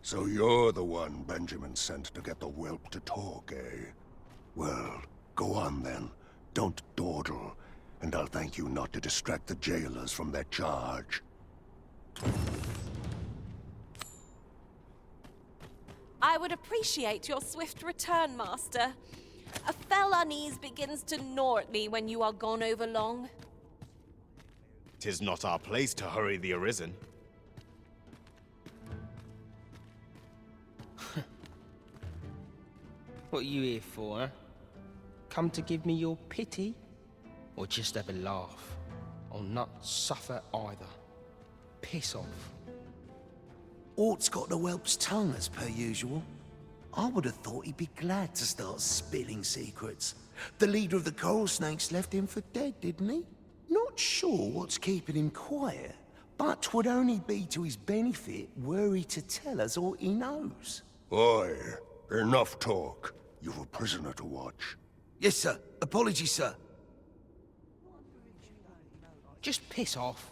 So you're the one Benjamin sent to get the whelp to talk, eh? Well, go on then. Don't dawdle, and I'll thank you not to distract the jailers from their charge. I would appreciate your swift return, Master. A fell unease begins to gnaw at me when you are gone over long. 'Tis not our place to hurry the Arisen. What are you here for, huh? Come to give me your pity? Or just have a laugh? I'll not suffer either. Piss off. Ort's got the whelp's tongue as per usual. I would have thought he'd be glad to start spilling secrets. The leader of the coral snakes left him for dead, didn't he? Not sure what's keeping him quiet, but 'twould only be to his benefit were he to tell us all he knows. Oi, enough talk. You've a prisoner to watch. Yes, sir. Apologies, sir. Just piss off.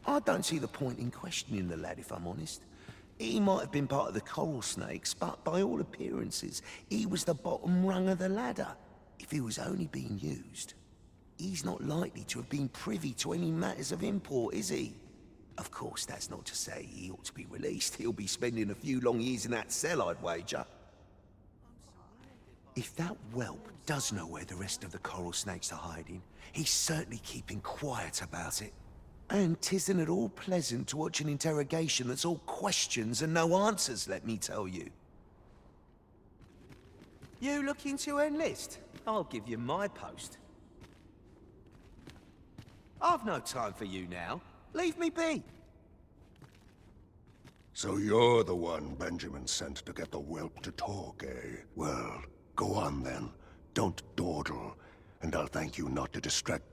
I don't see the point in questioning the lad, if I'm honest. He might have been part of the coral snakes, but by all appearances, he was the bottom rung of the ladder. If he was only being used, he's not likely to have been privy to any matters of import, is he? Of course, that's not to say he ought to be released. He'll be spending a few long years in that cell, I'd wager. If that whelp does know where the rest of the coral snakes are hiding, he's certainly keeping quiet about it. And 'tisn't at all pleasant to watch an interrogation that's all questions and no answers, let me tell you. You looking to enlist? I'll give you my post. I've no time for you now. Leave me be. So you're the one Benjamin sent to get the whelp to talk, eh? Well, go on then. Don't dawdle, and I'll thank you not to distract...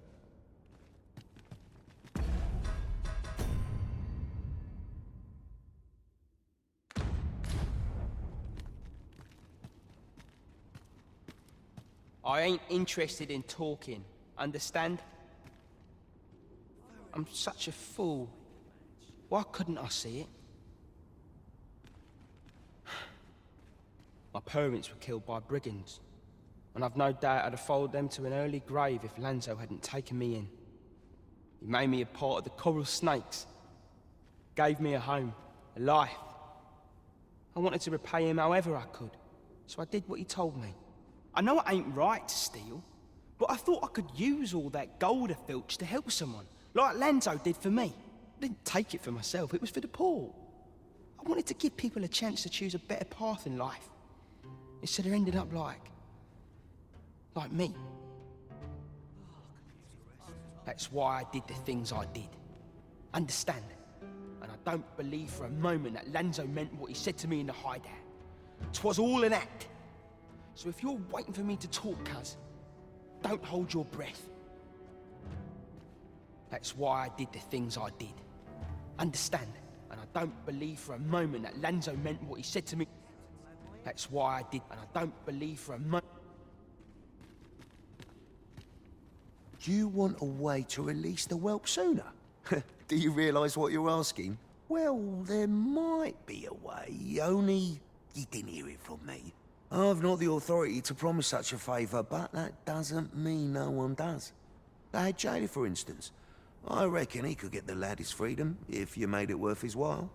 I ain't interested in talking, understand? I'm such a fool. Why couldn't I see it? My parents were killed by brigands, and I've no doubt I'd have followed them to an early grave if Lanzo hadn't taken me in. He made me a part of the coral snakes, gave me a home, a life. I wanted to repay him however I could, so I did what he told me. I know it ain't right to steal, but I thought I could use all that gold I filched to help someone, like Lanzo did for me. I didn't take it for myself, it was for the poor. I wanted to give people a chance to choose a better path in life, instead of ending up like me. That's why I did the things I did. Understand? And I don't believe for a moment that Lanzo meant what he said to me in the hideout. 'Twas all an act. So if you're waiting for me to talk, cuz, don't hold your breath. That's why I did the things I did. Understand? And I don't believe for a moment that Lanzo meant what he said to me. That's why I did, and I don't believe for a moment. You want a way to release the whelp sooner? Do you realise what you're asking? Well, there might be a way, only you didn't hear it from me. I've not the authority to promise such a favour, but that doesn't mean no one does. Lad Jailer, for instance. I reckon he could get the lad his freedom, if you made it worth his while.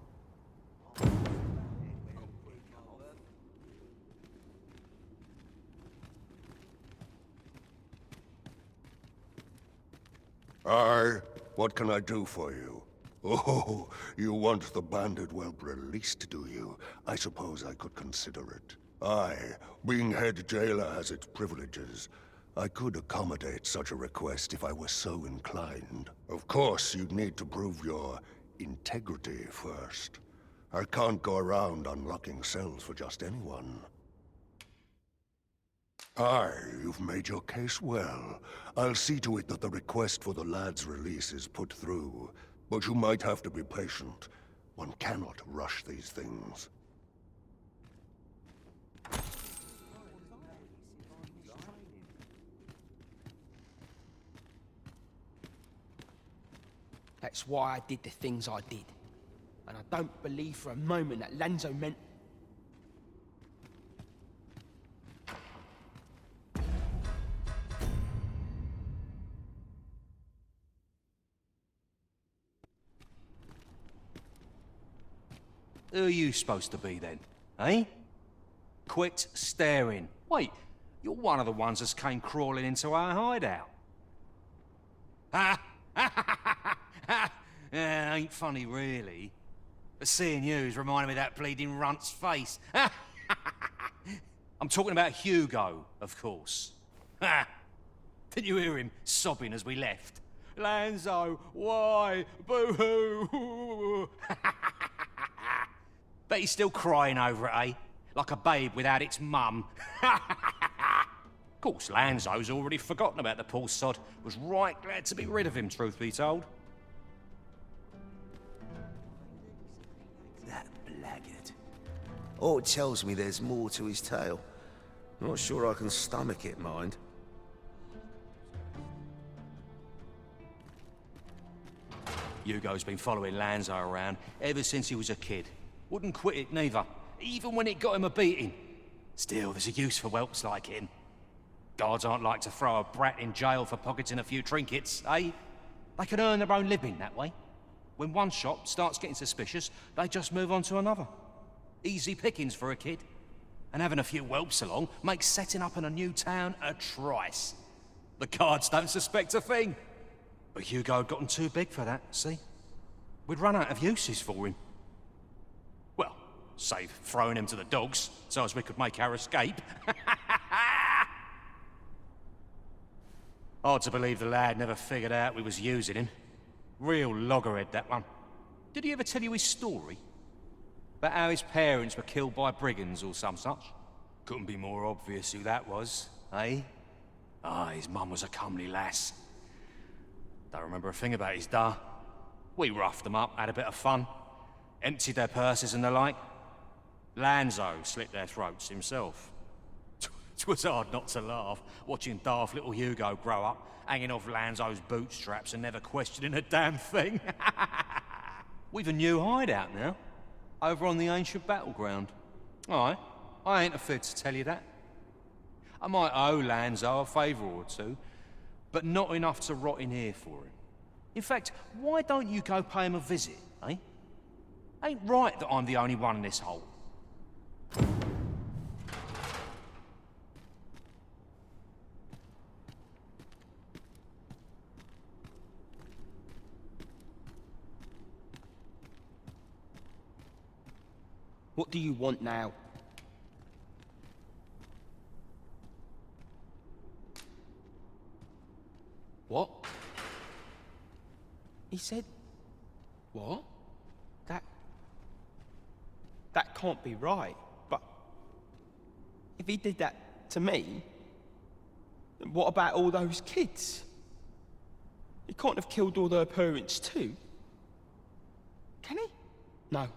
Aye, what can I do for you? Oh, you want the banded whelp released, do you? I suppose I could consider it. Aye, being head jailer has its privileges. I could accommodate such a request if I were so inclined. Of course, you'd need to prove your integrity first. I can't go around unlocking cells for just anyone. Aye, you've made your case well. I'll see to it that the request for the lad's release is put through. But you might have to be patient. One cannot rush these things. That's why I did the things I did. And I don't believe for a moment that Lanzo meant... Who are you supposed to be then, eh? Quit staring. Wait, you're one of the ones that's came crawling into our hideout. Ha! Yeah, ain't funny, really. But seeing you's reminding me of that bleeding runt's face. I'm talking about Hugo, of course. Didn't you hear him sobbing as we left? Lanzo, why? Boo-hoo! Bet he's still crying over it, eh? Like a babe without its mum. Of course, Lanzo's already forgotten about the poor sod. Was right glad to be rid of him, truth be told. That blackguard. Oh, it tells me there's more to his tale. Not sure I can stomach it, mind. Hugo's been following Lanzo around ever since he was a kid. Wouldn't quit it neither, even when it got him a beating. Still, there's a use for whelps like him. Guards aren't like to throw a brat in jail for pocketing a few trinkets, eh? They can earn their own living that way. When one shop starts getting suspicious, they just move on to another. Easy pickings for a kid. And having a few whelps along makes setting up in a new town a trice. The guards don't suspect a thing. But Hugo had gotten too big for that, see? We'd run out of uses for him. Well, save throwing him to the dogs, so as we could make our escape. Hard to believe the lad never figured out we was using him. Real loggerhead, that one. Did he ever tell you his story? About how his parents were killed by brigands or some such? Couldn't be more obvious who that was, eh? Ah, his mum was a comely lass. Don't remember a thing about his da. We roughed them up, had a bit of fun. Emptied their purses and the like. Lanzo slit their throats himself. It was hard not to laugh, watching daft little Hugo grow up, hanging off Lanzo's bootstraps and never questioning a damn thing. We've a new hideout now, over on the ancient battleground. Aye, I ain't afraid to tell you that. I might owe Lanzo a favour or two, but not enough to rot in here for him. In fact, why don't you go pay him a visit, eh? Ain't right that I'm the only one in this hole. What do you want now? What? He said... What? That can't be right, but... If he did that to me, then what about all those kids? He can't have killed all their parents too. Can he? No.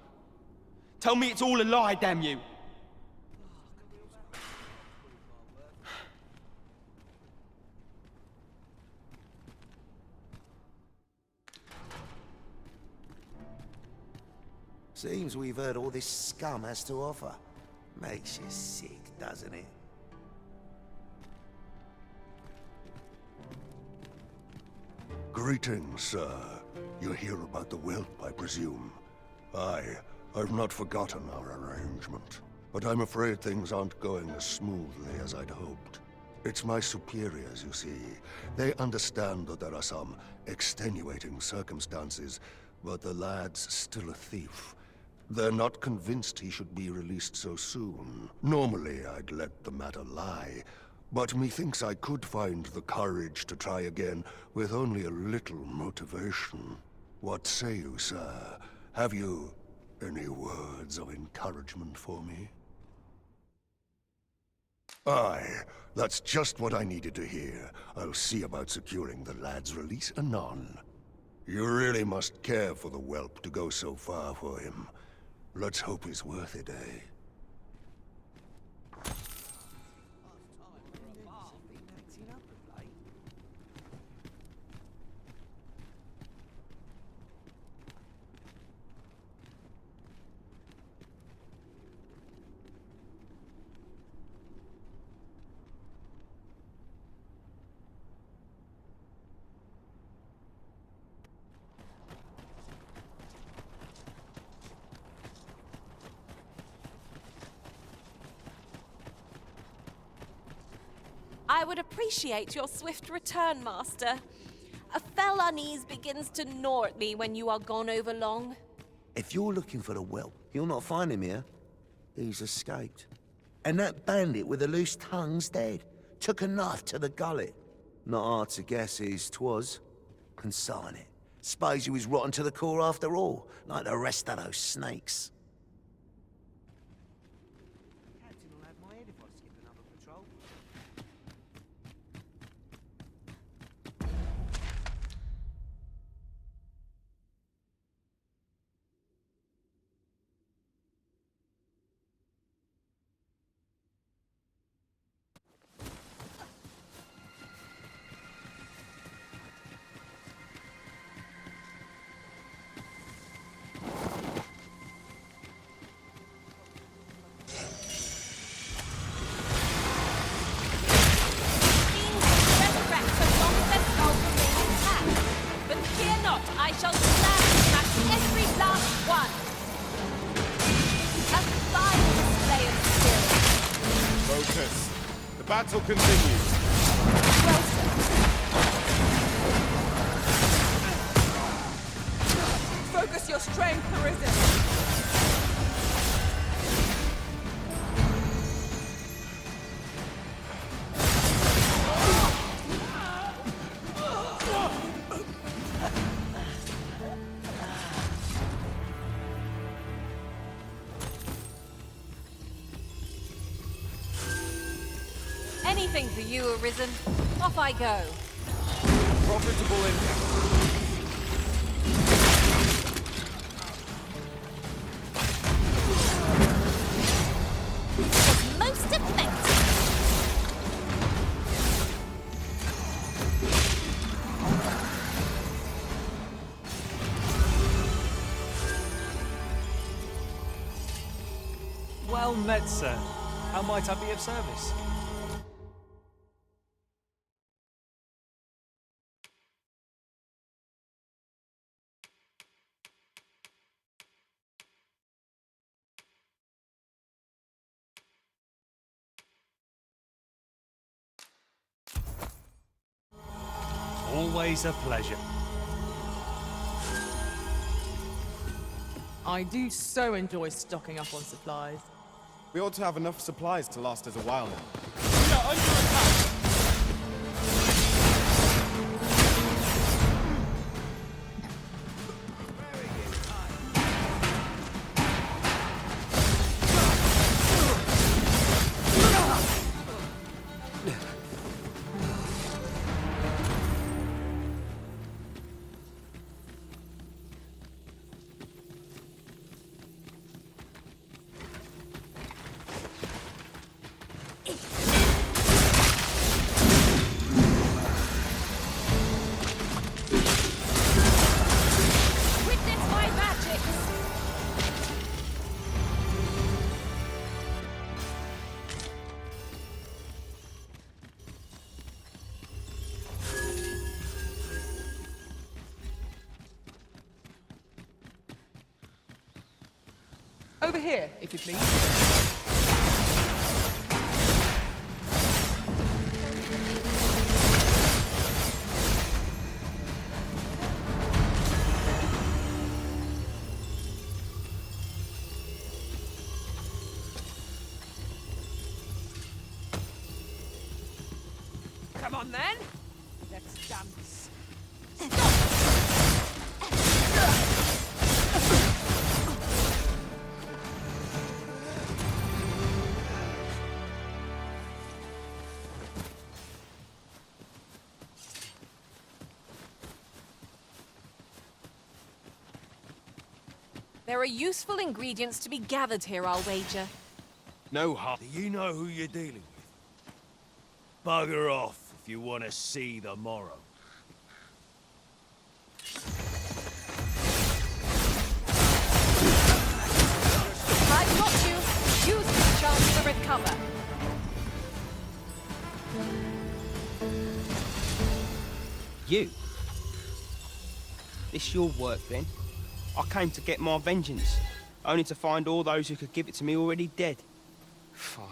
Tell me it's all a lie, damn you! Seems we've heard all this scum has to offer. Makes you sick, doesn't it? Greetings, sir. You're here about the whelp, I presume. Aye, I've not forgotten our arrangement. But I'm afraid things aren't going as smoothly as I'd hoped. It's my superiors, you see. They understand that there are some extenuating circumstances, but the lad's still a thief. They're not convinced he should be released so soon. Normally, I'd let the matter lie, But methinks I could find the courage to try again with only a little motivation. What say you, sir? Have you any words of encouragement for me? Aye, that's just what I needed to hear. I'll see about securing the lad's release anon. You really must care for the whelp to go so far for him. Let's hope he's worth it, eh? I would appreciate your swift return, Master. A fell unease begins to gnaw at me when you are gone over long. If you're looking for the whelp, you'll not find him here. He's escaped. And that bandit with the loose tongue's dead. Took a knife to the gullet. Not hard to guess whose 'twas. And sign it. Suppose he was rotten to the core after all, like the rest of those snakes. Captain will have my head if I skip another patrol. I shall smash every last one! A fine display of skill. Focus. The battle continues. Well, sir. Focus your strength, Arisen. Anything for you, Arisen. Off I go. Profitable impact. Was most effective. Well met, sir. How might I be of service? Always a pleasure. I do so enjoy stocking up on supplies. We ought to have enough supplies to last us a while now. We are under attack! Over here, if you please. Come on then! Let's dance. There are useful ingredients to be gathered here, I'll wager. No harm. Do you know who you're dealing with? Bugger off if you want to see the morrow. I've got you. Use this chance to recover. You? This your work, then? I came to get my vengeance, only to find all those who could give it to me already dead. Fine.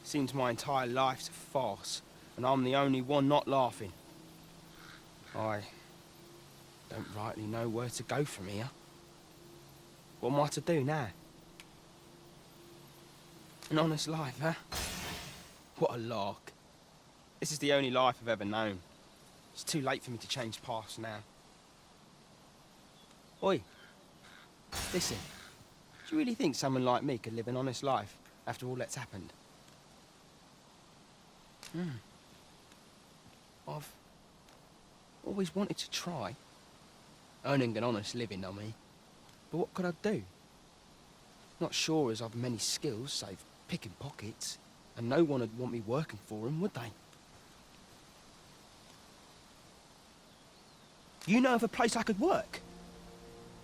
Seems my entire life's a farce, and I'm the only one not laughing. I don't rightly know where to go from here. What am I to do now? An honest life, huh? What a lark. This is the only life I've ever known. It's too late for me to change paths now. Oi, listen, do you really think someone like me could live an honest life after all that's happened? I've always wanted to try. Earning an honest living, I mean. But what could I do? Not sure as I've many skills, save picking pockets, and no one would want me working for them, would they? You know of a place I could work?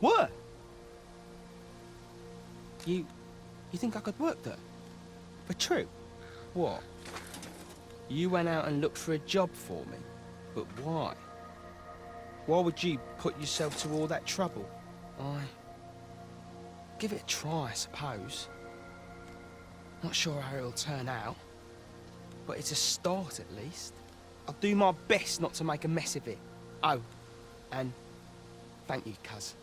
What? You think I could work there? For true? What? You went out and looked for a job for me? But why? Why would you put yourself to all that trouble? Give it a try, I suppose. Not sure how it'll turn out, but it's a start at least. I'll do my best not to make a mess of it. Oh, and thank you, cuz.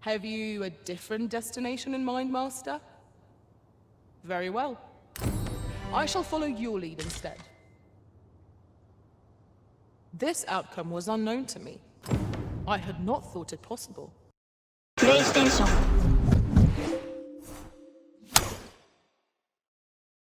Have you a different destination in mind, Master? Very well. I shall follow your lead instead. This outcome was unknown to me. I had not thought it possible. PlayStation